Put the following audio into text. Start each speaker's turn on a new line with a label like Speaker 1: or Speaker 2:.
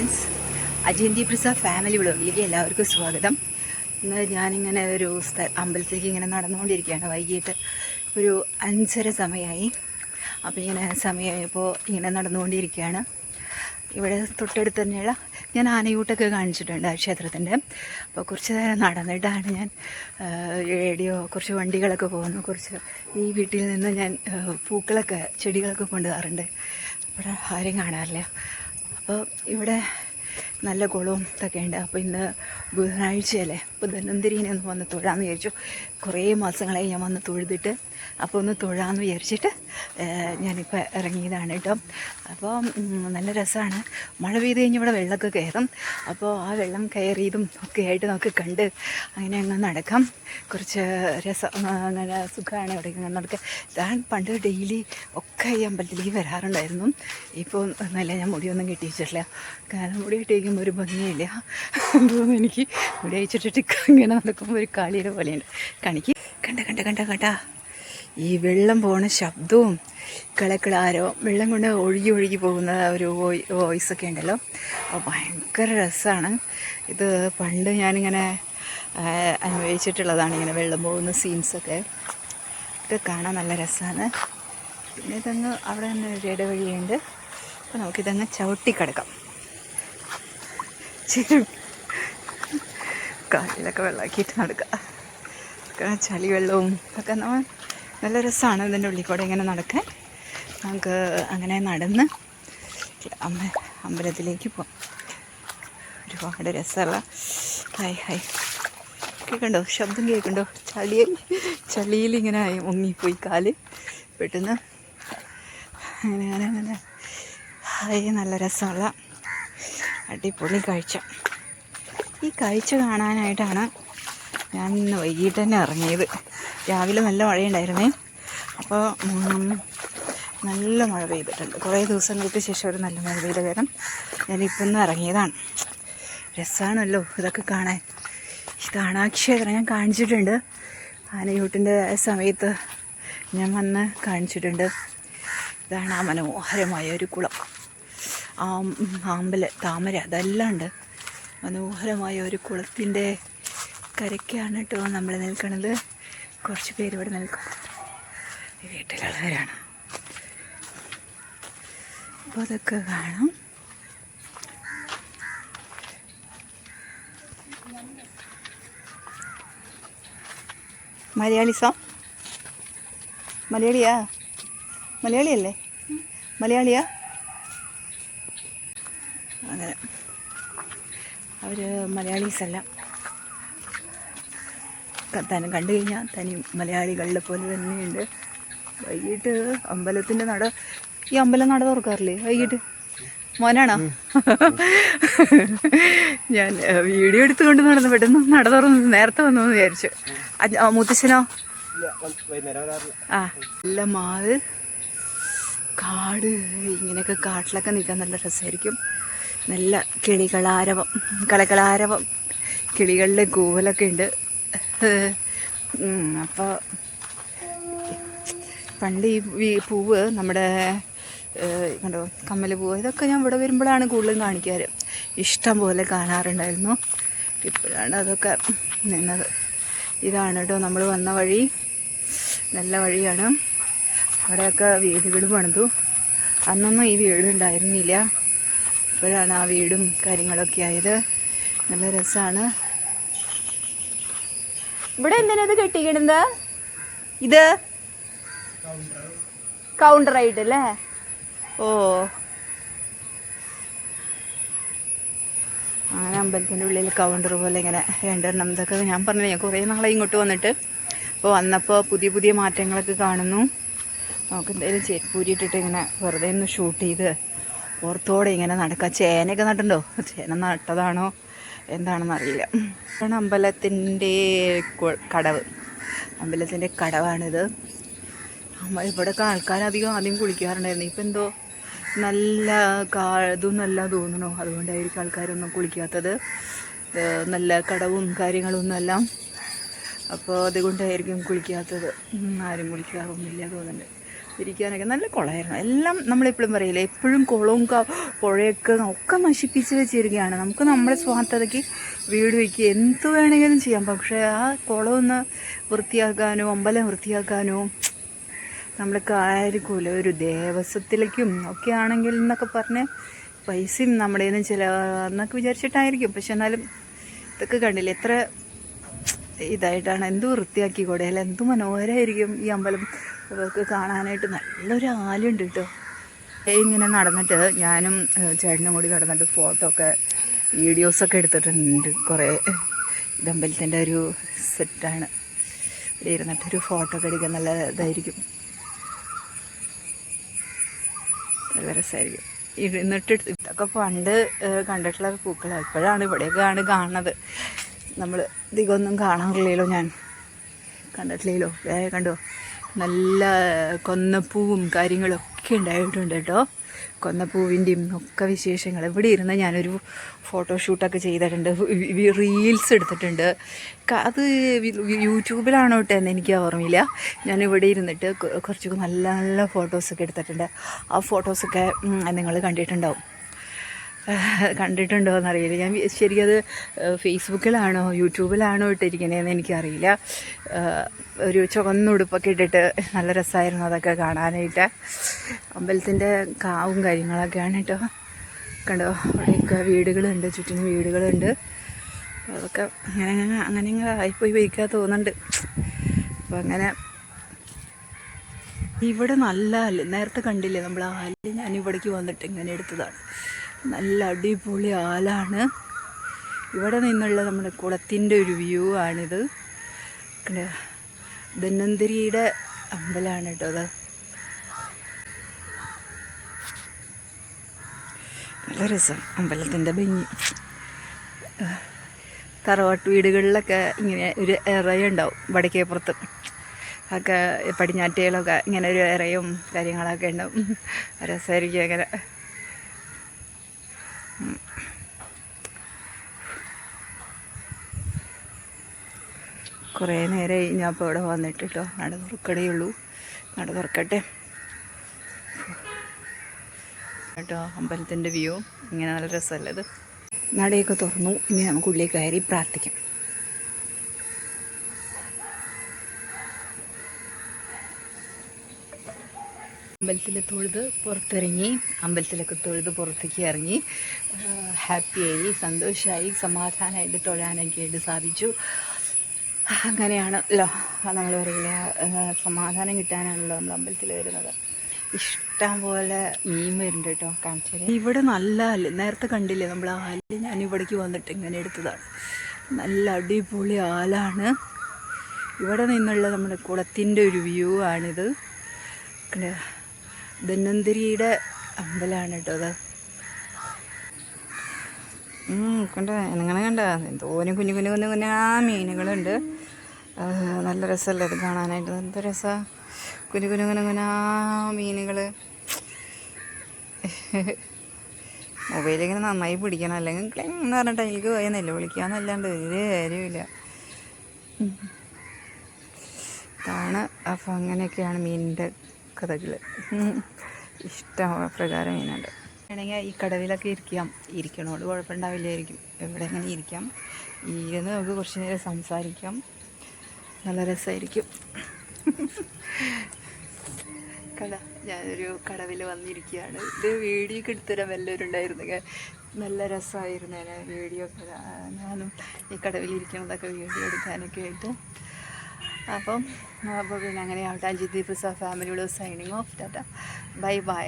Speaker 1: Friends, അജന്തി Prasad family വ്ളോഗിലേക്ക് എല്ലാവർക്കും സ്വാഗതം. ഇന്ന് ഞാനിങ്ങനെ ഒരു അമ്പലത്തിലേക്ക് ഇങ്ങനെ നടന്നുകൊണ്ടിരിക്കുകയാണ്. വൈകിട്ട് ഒരു 5:30 സമയമായി. അപ്പോൾ ഇങ്ങനെ സമയമായപ്പോൾ ഇങ്ങനെ നടന്നുകൊണ്ടിരിക്കുകയാണ്. ഇവിടെ തൊട്ടടുത്ത് തന്നെയുള്ള ഞാൻ ആനയൂട്ടൊക്കെ കാണിച്ചിട്ടുണ്ട് ആ ക്ഷേത്രത്തിൻ്റെ. അപ്പോൾ കുറച്ച് നേരം നടന്നിട്ടാണ് ഞാൻ കുറച്ച് വണ്ടികളൊക്കെ പോകുന്നു. കുറച്ച് ഈ വീട്ടിൽ നിന്ന് ഞാൻ പൂക്കളൊക്കെ ചെടികളൊക്കെ കൊണ്ടുപോകാറുണ്ട്. ഇവിടെ ആരും കാണാറില്ല. അപ്പോൾ ഇവിടെ നല്ല കുളവും ഇതൊക്കെ ഉണ്ട്. അപ്പോൾ ഇന്ന് ബുധനാഴ്ചയല്ലേ, അപ്പോൾ ധന്വന്തരീനെ ഒന്ന് വന്ന് തൊഴാമെന്ന് വിചാരിച്ചു. കുറേ മാസങ്ങളായി ഞാൻ വന്ന് തൊഴുതിട്ട്. അപ്പോൾ ഒന്ന് തൊഴാമെന്ന് വിചാരിച്ചിട്ട് ഞാനിപ്പോൾ ഇറങ്ങിയതാണ് കേട്ടോ. അപ്പോൾ നല്ല രസമാണ്. മഴ പെയ്ത് കഴിഞ്ഞ് ഇവിടെ വെള്ളമൊക്കെ കയറും. അപ്പോൾ ആ വെള്ളം കയറിയതും ഒക്കെ ആയിട്ട് നമുക്ക് കണ്ട് അങ്ങനെ അങ്ങ് നടക്കാം. കുറച്ച് നല്ല സുഖമാണ് ഇവിടെ ഇങ്ങനെ നടക്കുക. ഞാൻ പണ്ട് ഡെയിലി ഒക്കെ ഈ അമ്പലത്തിലേക്ക് വരാറുണ്ടായിരുന്നു. ഇപ്പോൾ നല്ല ഞാൻ മുടിയൊന്നും കെട്ടിച്ചിട്ടില്ല. കാരണം മുടി കെട്ടിയിരിക്കുമ്പോൾ ഒരു ഭംഗിയില്ല തോന്നുന്നു എനിക്ക്. മുടി അയച്ചിട്ടിട്ട് ഇങ്ങനെ നടക്കുമ്പോൾ ഒരു കാളിയുടെ പോലെയുണ്ട്. കണിക്ക് കണ്ട ഈ വെള്ളം പോകുന്ന ശബ്ദവും കളക്കളാരവും വെള്ളം കൊണ്ട് ഒഴുകി പോകുന്ന ഒരു വോയിസൊക്കെ ഉണ്ടല്ലോ. അപ്പോൾ ഭയങ്കര രസമാണ്. ഇത് പണ്ട് ഞാനിങ്ങനെ അനുഭവിച്ചിട്ടുള്ളതാണ്, ഇങ്ങനെ വെള്ളം പോകുന്ന സീൻസൊക്കെ. ഇത് കാണാൻ നല്ല രസമാണ്. പിന്നെ ഇതങ്ങ് അവിടെ തന്നെ ഒരു ഇടവഴിയുണ്ട്. അപ്പോൾ നമുക്കിതങ്ങ് ചവിട്ടിക്കിടക്കാം. കാലിലൊക്കെ വെള്ളമാക്കിയിട്ട് നടക്കുക. ചളി വെള്ളവും ഒക്കെ നല്ല രസമാണ്. ഇതിൻ്റെ ഉള്ളിൽ കൂടെ ഇങ്ങനെ നടക്കാൻ. നമുക്ക് അങ്ങനെ നടന്ന് അമ്പലത്തിലേക്ക് പോകാം. ഒരുപാട് രസമുള്ള ഹായ് കേൾക്കണ്ടോ? ശബ്ദം കേൾക്കണ്ടോ? ചളിയിൽ ഇങ്ങനെ മുങ്ങിപ്പോയി കാല് പെട്ടെന്ന്. അങ്ങനെ ഹായ്, നല്ല രസമുള്ള അടിപൊളി കാഴ്ച. ഈ കാഴ്ച കാണാനായിട്ടാണ് ഞാൻ ഇന്ന് വൈകിട്ട് തന്നെ ഇറങ്ങിയത്. രാവിലെ നല്ല മഴയുണ്ടായിരുന്നേ. അപ്പോൾ നല്ല മഴ പെയ്തിട്ടുണ്ട്. കുറേ ദിവസങ്ങൾക്ക് ശേഷം ഒരു നല്ല മഴ പെയ്ത കാരണം ഞാനിപ്പോൾ ഒന്ന് ഇറങ്ങിയതാണ്. രസമാണല്ലോ ഇതൊക്കെ കാണാൻ. ഇതാണ് ആ ക്ഷേത്രം. ഞാൻ കാണിച്ചിട്ടുണ്ട് ആനയൂട്ടിൻ്റെ സമയത്ത് ഞാൻ വന്ന് കാണിച്ചിട്ടുണ്ട്. ഇതാണ് ആ മനോഹരമായ ഒരു കുളം. താമര അതെല്ലാം ഉണ്ട്. മനോഹരമായ ഒരു കുളത്തിൻ്റെ കരയ്ക്കാണ് കേട്ടോ നമ്മൾ നിൽക്കുന്നത്. കുറച്ച് പേര് ഇവിടെ നിൽക്കും. വീട്ടിലുള്ളവരാണ്. അപ്പോൾ അതൊക്കെ കാണാം. മലയാളിയല്ലേ? മലയാളിയാ? അങ്ങനെ അവർ മലയാളീസല്ല. കണ്ടു കഴിഞ്ഞാൽ തനി മലയാളികളെ പോലെ തന്നെയുണ്ട്. വൈകിട്ട് അമ്പലത്തിൻ്റെ ഈ അമ്പലം നട തുറക്കാറില്ലേ വൈകിട്ട്? മോനാണോ? ഞാൻ വീഡിയോ എടുത്തുകൊണ്ട് നടന്നു. പെട്ടെന്ന് നട തുറന്ന് നേരത്തെ വന്നു വിചാരിച്ചു. മുത്തശ്ശനോ? നല്ല മാവ്, കാട്. ഇങ്ങനെയൊക്കെ കാട്ടിലൊക്കെ നിൽക്കാൻ നല്ല രസമായിരിക്കും. നല്ല കളകളാരവം കിളികളുടെ കൂവലൊക്കെ ഉണ്ട്. അപ്പോൾ പണ്ട് ഈ പൂവ് നമ്മുടെ കണ്ടോ, കമ്മൽ പൂവ്, ഇതൊക്കെ ഞാൻ ഇവിടെ വരുമ്പോഴാണ് കൂടുതലും കാണിക്കാറ്. ഇഷ്ടം പോലെ കാണാറുണ്ടായിരുന്നു. ഇപ്പോഴാണ് അതൊക്കെ നിന്നത്. ഇതാണ് കേട്ടോ നമ്മൾ വന്ന വഴി. നല്ല വഴിയാണ്. അവിടെയൊക്കെ വീടുകൾ പണിതു. അന്നൊന്നും ഈ വീടുണ്ടായിരുന്നില്ല. ഇപ്പോഴാണ് ആ വീടും കാര്യങ്ങളൊക്കെ ആയത്. നല്ല രസമാണ്. ഇവിടെ എന്തിനത് കെട്ടിക്കിടുന്നത്? ഇത് കൗണ്ടറായിട്ടല്ലേ? ഓ, അങ്ങനെ അമ്പലത്തിൻ്റെ ഉള്ളിൽ കൗണ്ടർ പോലെ ഇങ്ങനെ രണ്ടെണ്ണം. ഇതൊക്കെ ഞാൻ പറഞ്ഞില്ലേ, ഞാൻ കുറേ നാളെ ഇങ്ങോട്ട് വന്നിട്ട്. അപ്പോൾ വന്നപ്പോൾ പുതിയ മാറ്റങ്ങളൊക്കെ കാണുന്നു. നമുക്ക് എന്തായാലും ചെരുപ്പൂരിയിട്ടിട്ട് ഇങ്ങനെ വെറുതെ ഒന്ന് ഷൂട്ട് ചെയ്ത് പുറത്തോടെ ഇങ്ങനെ നടക്കാം. ചേനയൊക്കെ നട്ടുണ്ടോ? ചേന നട്ടതാണോ എന്താണെന്ന് അറിയില്ല. ഇതാണ് അമ്പലത്തിൻ്റെ കടവ്. അമ്പലത്തിൻ്റെ കടവാണിത്. ഇവിടെയൊക്കെ ആദ്യം കുളിക്കാറുണ്ടായിരുന്നു. ഇപ്പം എന്തോ നല്ല ഇതൊന്നല്ല തോന്നണോ, അതുകൊണ്ടായിരിക്കും ആൾക്കാരൊന്നും കുളിക്കാത്തത്. നല്ല കടവും കാര്യങ്ങളൊന്നുമല്ല. അപ്പോൾ അതുകൊണ്ടായിരിക്കും കുളിക്കാത്തത്. ആരും കുളിക്കാറൊന്നുമില്ല തോന്നുന്നുണ്ട്. ഇരിക്കാനൊക്കെ നല്ല കുളമായിരുന്നു. എല്ലാം നമ്മളെപ്പോഴും പറയില്ലേ, എപ്പോഴും കുളവും പുഴയൊക്കെ ഒക്കെ നശിപ്പിച്ച് വെച്ചിരിക്കുകയാണ്. നമുക്ക് നമ്മുടെ സ്വാർത്ഥതയ്ക്ക് വീട് വയ്ക്കുക എന്ത് വേണമെങ്കിലും ചെയ്യാം. പക്ഷേ ആ കുളമൊന്ന് വൃത്തിയാക്കാനോ അമ്പലം വൃത്തിയാക്കാനോ നമ്മൾക്ക് ആയിരിക്കുമല്ല. ഒരു ദേവസ്വത്തിലേക്കും ഒക്കെ ആണെങ്കിൽ എന്നൊക്കെ പറഞ്ഞ് പൈസയും നമ്മുടെ നിന്ന് എന്നൊക്കെ വിചാരിച്ചിട്ടായിരിക്കും. പക്ഷെ എന്നാലും ഇതൊക്കെ കണ്ടില്ലേ എത്ര ഇതായിട്ടാണ്. എന്ത് വൃത്തിയാക്കി കൂടെയല്ല, എന്ത് മനോഹരമായിരിക്കും ഈ അമ്പലം ഒക്കെ കാണാനായിട്ട്. നല്ലൊരു ആലുണ്ട് കേട്ടോ. ഇങ്ങനെ നടന്നിട്ട് ഞാനും ചേട്ടനും കൂടി നടന്നിട്ട് ഫോട്ടോ ഒക്കെ വീഡിയോസൊക്കെ എടുത്തിട്ടുണ്ട് കുറേ. ഇതമ്പലത്തിൻ്റെ ഒരു സെറ്റാണ്. ഇവിടെ ഇരുന്നിട്ടൊരു ഫോട്ടോ ഒക്കെ എടുക്കാൻ നല്ല ഇതായിരിക്കും, നല്ല രസമായിരിക്കും. ഇരുന്നിട്ട് ഇതൊക്കെ പണ്ട് കണ്ടിട്ടുള്ള പൂക്കളാണ്. ഇപ്പോഴാണ് ഇവിടെയൊക്കെയാണ് കാണുന്നത്. നമ്മൾ ഇതൊന്നും കാണാറില്ലല്ലോ, ഞാൻ കണ്ടിട്ടില്ലല്ലോ. കണ്ടോ, നല്ല കൊന്നപ്പൂവും കാര്യങ്ങളൊക്കെ ഉണ്ടായിട്ടുണ്ട് കേട്ടോ. കൊന്നപ്പൂവിൻ്റെയും ഒക്കെ വിശേഷങ്ങൾ. ഇവിടെ ഇരുന്ന് ഞാനൊരു ഫോട്ടോഷൂട്ടൊക്കെ ചെയ്തിട്ടുണ്ട്, റീൽസ് എടുത്തിട്ടുണ്ട്. അത് യൂട്യൂബിലാണോ എന്ന് എനിക്ക് ഓർമ്മയില്ല. ഞാനിവിടെ ഇരുന്നിട്ട് കുറച്ചൊക്കെ നല്ല നല്ല ഫോട്ടോസൊക്കെ എടുത്തിട്ടുണ്ട്. ആ ഫോട്ടോസൊക്കെ നിങ്ങൾ കണ്ടിട്ടുണ്ടോ എന്നറിയില്ല. ഞാൻ ശരിക്കും അത് ഫേസ്ബുക്കിലാണോ യൂട്യൂബിലാണോ ഇട്ടിരിക്കണേന്ന് എനിക്കറിയില്ല. ഒരു ചുവന്നുടുപ്പൊക്കെ ഇട്ടിട്ട് നല്ല രസമായിരുന്നു അതൊക്കെ കാണാനായിട്ട്. അമ്പലത്തിൻ്റെ കാവും കാര്യങ്ങളൊക്കെയാണ് കേട്ടോ. കണ്ടോ, അവിടെയൊക്കെ വീടുകളുണ്ട്, ചുറ്റിനും വീടുകളുണ്ട്. അതൊക്കെ അങ്ങനെ ആയിപ്പോയി വയ്ക്കാൻ തോന്നുന്നുണ്ട്. അപ്പം അങ്ങനെ ഇവിടെ നല്ല ആല് നേരത്തെ കണ്ടില്ലേ നമ്മൾ ആ ആല്, ഞാനിവിടേക്ക് വന്നിട്ട് ഇങ്ങനെ എടുത്തതാണ്. നല്ല അടിപൊളി ആലാണ്. ഇവിടെ നിന്നുള്ള നമ്മുടെ കുളത്തിൻ്റെ ഒരു വ്യൂ ആണിത്. ധന്വന്തരിയുടെ അമ്പലമാണ് കേട്ടോ അത്. നല്ല രസം അമ്പലത്തിൻ്റെ ഭംഗി. തറവാട്ട് വീടുകളിലൊക്കെ ഇങ്ങനെ ഒരു ഇറയുണ്ടാവും, വടക്കേപ്പുറത്ത് ഒക്കെ പടിഞ്ഞാറ്റയിലൊക്കെ ഇങ്ങനെ ഒരു ഇറയും കാര്യങ്ങളൊക്കെ ഉണ്ടാവും. രസമായിരിക്കും അങ്ങനെ. കുറേ നേരമായി ഞാൻ ഇപ്പോൾ ഇവിടെ വന്നിട്ട് കേട്ടോ. നട തുറക്കടേയുള്ളൂ, നട തുറക്കട്ടെ കേട്ടോ. അമ്പലത്തിൻ്റെ വ്യൂ ഇങ്ങനെ നല്ല രസമല്ലേ ഇത്. നടയൊക്കെ തുറന്നു. ഇനി നമുക്ക് ഉള്ളിൽ കയറി പ്രാർത്ഥിക്കാം. അമ്പലത്തിൽ തൊഴുത് പുറത്തിറങ്ങി, അമ്പലത്തിലൊക്കെ തൊഴുത് പുറത്തേക്ക് ഇറങ്ങി ഹാപ്പിയായി, സന്തോഷമായി, സമാധാനമായിട്ട് തൊഴാനൊക്കെ ആയിട്ട് സാധിച്ചു. അങ്ങനെയാണല്ലോ നമ്മൾ പറയില്ല, സമാധാനം കിട്ടാനാണല്ലോ നമ്മൾ അമ്പലത്തിൽ വരുന്നത്. ഇഷ്ടം പോലെ മീൻ വരുന്നുണ്ട് കേട്ടോ, കാണിച്ചു. ഇവിടെ നല്ല ആല് നേരത്തെ കണ്ടില്ലേ നമ്മൾ ആ ആല്, ഞാനിവിടേക്ക് വന്നിട്ട് ഇങ്ങനെ എടുത്തതാണ്. നല്ല അടിപൊളി ആലാണ്. ഇവിടെ നിന്നുള്ള നമ്മുടെ കുളത്തിൻ്റെ ഒരു വ്യൂ ആണിത്. ധന്വന്തരിയുടെ അമ്പലമാണ് കേട്ടോ അത്. കണ്ട എന്തോരം കുഞ്ഞു കുഞ്ഞു കുഞ്ഞു കുഞ്ഞാ മീനുകളുണ്ട്. നല്ല രസമല്ലേ അത് കാണാനായിട്ട്. എന്ത് രസമാണ്, കുഞ്ഞു കുഞ്ഞു കുഞ്ഞു കുഞ്ഞാ മീനുകൾ. മൊബൈലിങ്ങനെ നന്നായി പിടിക്കണം, അല്ലെങ്കിൽ ക്ലിങ് പറഞ്ഞിട്ട് എനിക്ക് പോയെന്നല്ലോ വിളിക്കാന്നല്ലാണ്ട് ഒരു കാര്യമില്ല ഇതാണ്. അപ്പോൾ അങ്ങനെയൊക്കെയാണ് മീനിൻ്റെ കഥകൾ. ഇഷ്ടപ്രകാരം മീനുണ്ട്. വേണമെങ്കിൽ ഈ കടവിലൊക്കെ ഇരിക്കണോട് കുഴപ്പമുണ്ടാവില്ലായിരിക്കും. എവിടെ എങ്ങനെ ഇരിക്കാം, ഇരുന്ന് നമുക്ക് കുറച്ച് നേരം സംസാരിക്കാം, നല്ല രസമായിരിക്കും. കട ഞാനൊരു കടവിൽ വന്നിരിക്കുകയാണ്. ഇത് വീഡിയോ ഒക്കെ എടുത്തരാൻ വല്ലവരുണ്ടായിരുന്നു, നല്ല രസമായിരുന്നു വീഡിയോ ഒക്കെ. ഞാനും ഈ കടവിലിരിക്കണതൊക്കെ വീഡിയോ എടുക്കാനൊക്കെ ആയിട്ട്. അപ്പോൾ പിന്നെ അങ്ങനെ ആവട്ടെ. അഞ്ജിത് ദീപ് ഫാമിലിയോട് signing off. Tata, bye by.